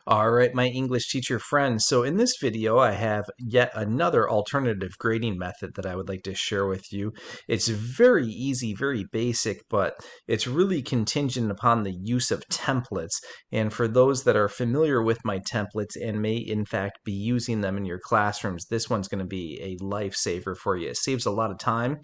All right, my English teacher friends. So in this video, I have yet another alternative grading method that I would like to share with you. It's very easy, very basic, but it's really contingent upon the use of templates. And for those that are familiar with my templates and may in fact be using them in your classrooms, this one's going to be a lifesaver for you. It saves a lot of time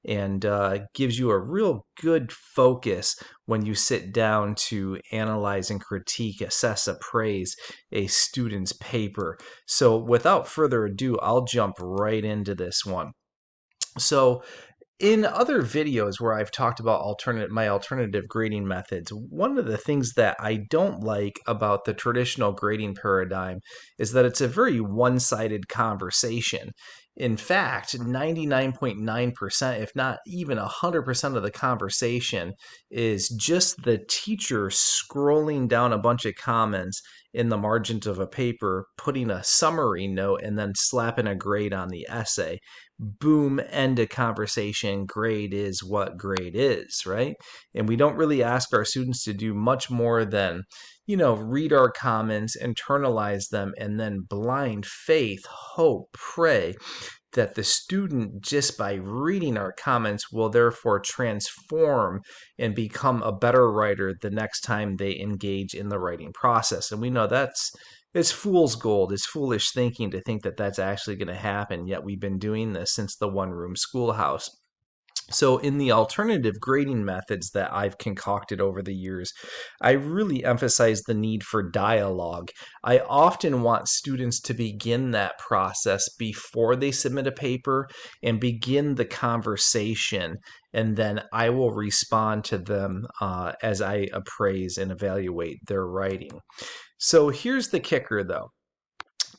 and gives you a real good focus when you sit down to analyze and critique, assess, appraise a student's paper. So without further ado, I'll jump right into this one. So in other videos where I've talked about my alternative grading methods, one of the things that I don't like about the traditional grading paradigm is that it's a very one-sided conversation. In fact, 99.9%, if not even 100% of the conversation is just the teacher scrolling down a bunch of comments in the margins of a paper, putting a summary note, and then slapping a grade on the essay. Boom, end of conversation. Grade is what grade is, right? And we don't really ask our students to do much more than, read our comments, internalize them, and then blind faith, hope, pray that the student, just by reading our comments, will therefore transform and become a better writer the next time they engage in the writing process. And we know it's fool's gold. It's foolish thinking to think that that's actually going to happen, yet we've been doing this since the one-room schoolhouse. So in the alternative grading methods that I've concocted over the years, I really emphasize the need for dialogue. I often want students to begin that process before they submit a paper and begin the conversation, and then I will respond to them as I appraise and evaluate their writing. So here's the kicker though.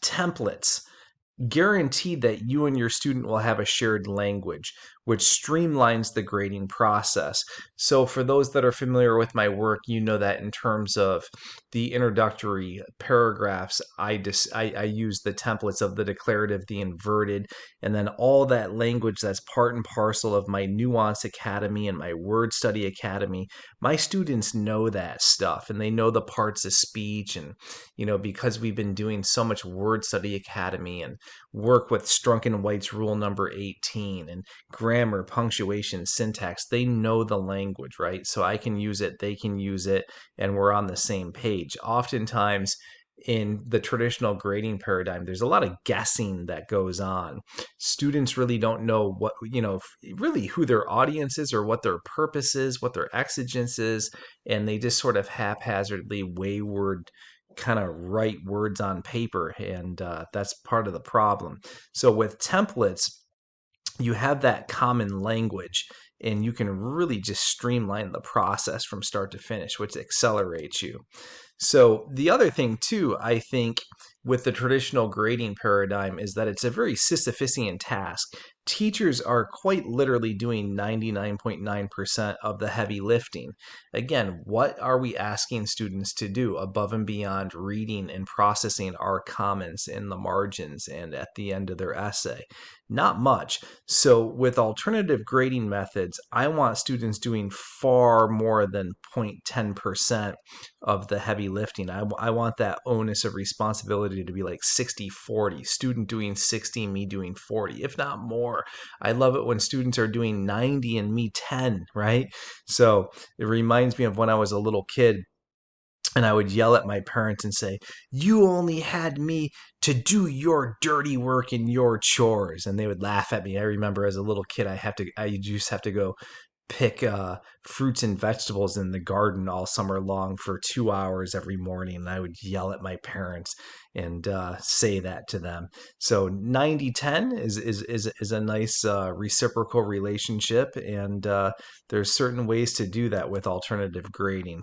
Templates guarantee that you and your student will have a shared language, which streamlines the grading process. So for those that are familiar with my work, you know that in terms of the introductory paragraphs, I use the templates of the declarative, the inverted, and then all that language that's part and parcel of my Nuance Academy and my Word Study Academy. My students know that stuff, and they know the parts of speech, and because we've been doing so much Word Study Academy and work with Strunk and White's rule number 18 and grammar, punctuation, syntax, they know the language, right? So I can use it, they can use it, and we're on the same page. Oftentimes in the traditional grading paradigm, there's a lot of guessing that goes on. Students really don't know what, really who their audience is or what their purpose is, what their exigence is, and they just sort of haphazardly, wayward kind of write words on paper, and that's part of the problem. So with templates, you have that common language, and you can really just streamline the process from start to finish, which accelerates you. So the other thing too, I think, with the traditional grading paradigm is that it's a very Sisyphusian task. Teachers are quite literally doing 99.9% of the heavy lifting. Again, what are we asking students to do above and beyond reading and processing our comments in the margins and at the end of their essay? Not much. So with alternative grading methods, I want students doing far more than 0.10% of the heavy lifting. I want that onus of responsibility to be like 60-40, student doing 60, me doing 40, if not more. I love it when students are doing 90 and me 10, right? So it reminds me of when I was a little kid and I would yell at my parents and say, "You only had me to do your dirty work and your chores." And they would laugh at me. I remember as a little kid, I just have to go pick fruits and vegetables in the garden all summer long for 2 hours every morning, and I would yell at my parents and say that to them. So 90-10 is a nice reciprocal relationship, and there's certain ways to do that with alternative grading.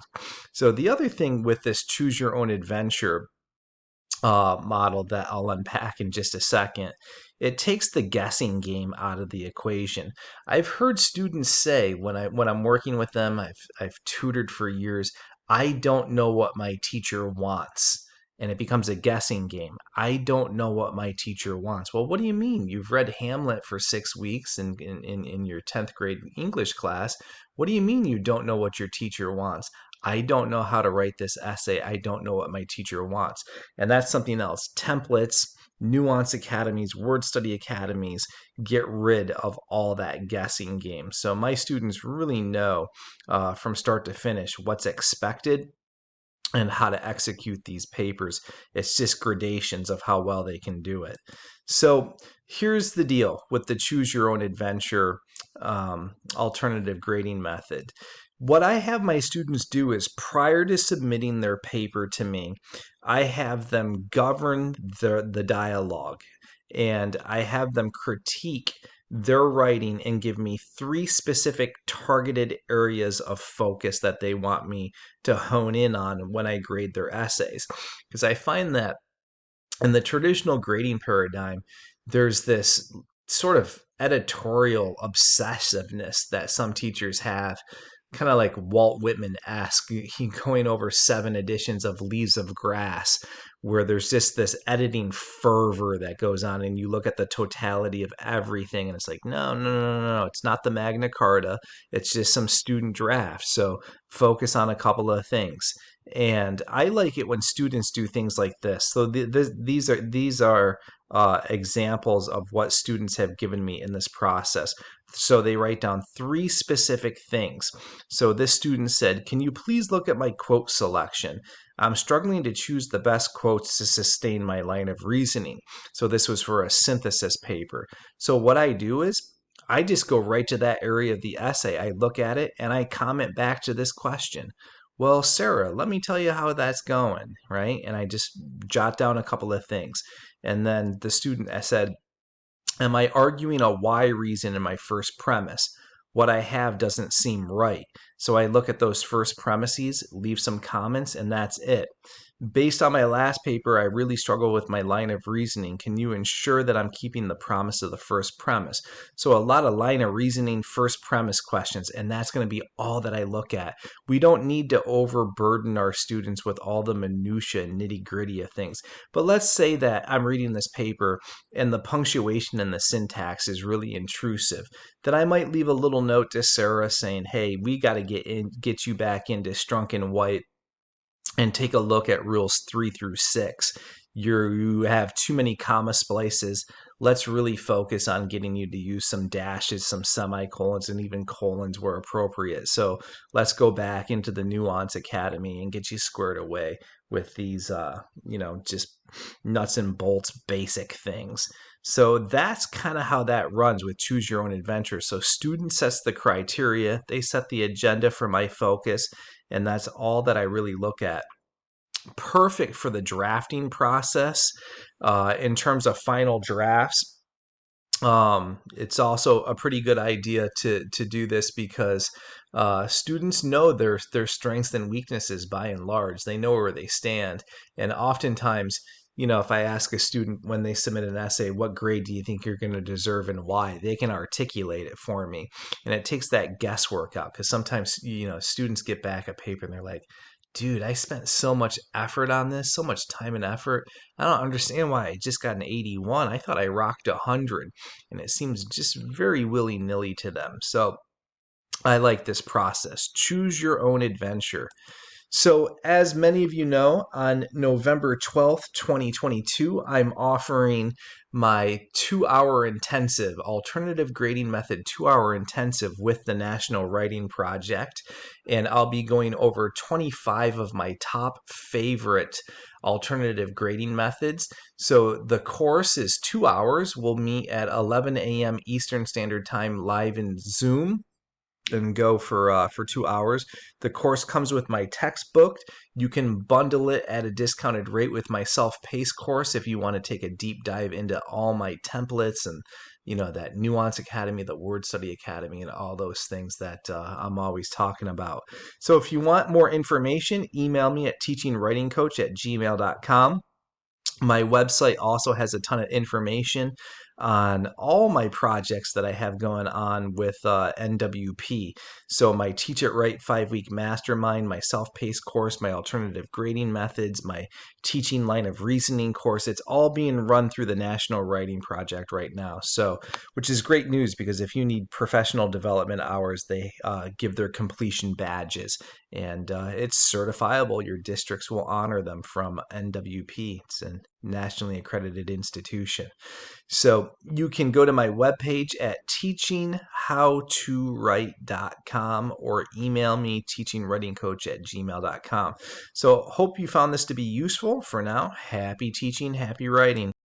So the other thing with this choose your own adventure model that I'll unpack in just a second, it takes the guessing game out of the equation. I've heard students say when I'm working with them, I've tutored for years, I don't know what my teacher wants. And it becomes a guessing game. I don't know what my teacher wants. Well, what do you mean? You've read Hamlet for 6 weeks in your 10th grade English class. What do you mean you don't know what your teacher wants? I don't know how to write this essay. I don't know what my teacher wants. And that's something else. Templates, nuance academies, word study academies get rid of all that guessing game. So my students really know from start to finish what's expected and how to execute these papers. It's just gradations of how well they can do it. So here's the deal with the choose your own adventure alternative grading method. What I have my students do is prior to submitting their paper to me, I have them govern the dialogue, and I have them critique their writing and give me 3 specific targeted areas of focus that they want me to hone in on when I grade their essays. Because I find that in the traditional grading paradigm, there's this sort of editorial obsessiveness that some teachers have, kind of like Walt Whitman-esque, he going over 7 editions of Leaves of Grass, where there's just this editing fervor that goes on, and you look at the totality of everything, and it's like, no, it's not the Magna Carta, it's just some student draft, so focus on a couple of things. And I like it when students do things like this. So these are examples of what students have given me in this process. So they write down 3 specific things. So this student said, "Can you please look at my quote selection? I'm struggling to choose the best quotes to sustain my line of reasoning." So this was for a synthesis paper. So what I do is I just go right to that area of the essay. I look at it and I comment back to this question. "Well, Sarah, let me tell you how that's going," right? And I just jot down a couple of things. And then the student said, "Am I arguing a why reason in my first premise? What I have doesn't seem right." So I look at those first premises, leave some comments, and that's it. "Based on my last paper, I really struggle with my line of reasoning. Can you ensure that I'm keeping the promise of the first premise?" So a lot of line of reasoning, first premise questions, and that's going to be all that I look at. We don't need to overburden our students with all the minutia and nitty gritty of things. But let's say that I'm reading this paper and the punctuation and the syntax is really intrusive. Then I might leave a little note to Sarah saying, "Hey, we got to get you back into Strunk and White and take a look at rules 3 through 6. You have too many comma splices. Let's really focus on getting you to use some dashes, some semicolons, and even colons where appropriate. So let's go back into the Nuance Academy and get you squared away with these, just nuts and bolts basic things." So that's kind of how that runs with Choose Your Own Adventure. So student sets the criteria, they set the agenda for my focus, and that's all that I really look at. Perfect for the drafting process. In terms of final drafts, it's also a pretty good idea to do this because students know their strengths and weaknesses by and large. They know where they stand, and oftentimes, if I ask a student when they submit an essay, "What grade do you think you're going to deserve and why?" they can articulate it for me, and it takes that guesswork out, because sometimes students get back a paper and they're like, "Dude, I spent so much effort on this, so much time and effort. I don't understand why I just got an 81. I thought I rocked 100." And it seems just very willy-nilly to them. So I like this process. Choose your own adventure. So as many of you know, on November 12th, 2022, I'm offering my 2-hour intensive, alternative grading method 2-hour intensive with the National Writing Project. And I'll be going over 25 of my top favorite alternative grading methods. So the course is 2 hours. We'll meet at 11 a.m. Eastern Standard Time live in Zoom and go for 2 hours. The course comes with my textbook. You can bundle it at a discounted rate with my self-paced course if you want to take a deep dive into all my templates and that Nuance Academy, the Word Study Academy, and all those things that I'm always talking about. So if you want more information, email me at teachingwritingcoach@gmail.com. My website also has a ton of information on all my projects that I have going on with NWP. So my Teach It Right 5-week mastermind, my self-paced course, my alternative grading methods, my teaching line of reasoning course, it's all being run through the National Writing Project right now. So, which is great news, because if you need professional development hours, they give their completion badges, and it's certifiable. Your districts will honor them from NWP. It's a nationally accredited institution. So you can go to my webpage at teachingwritingcoach.com or email me teachingwritingcoach@gmail.com. So hope you found this to be useful. For now, happy teaching, happy writing.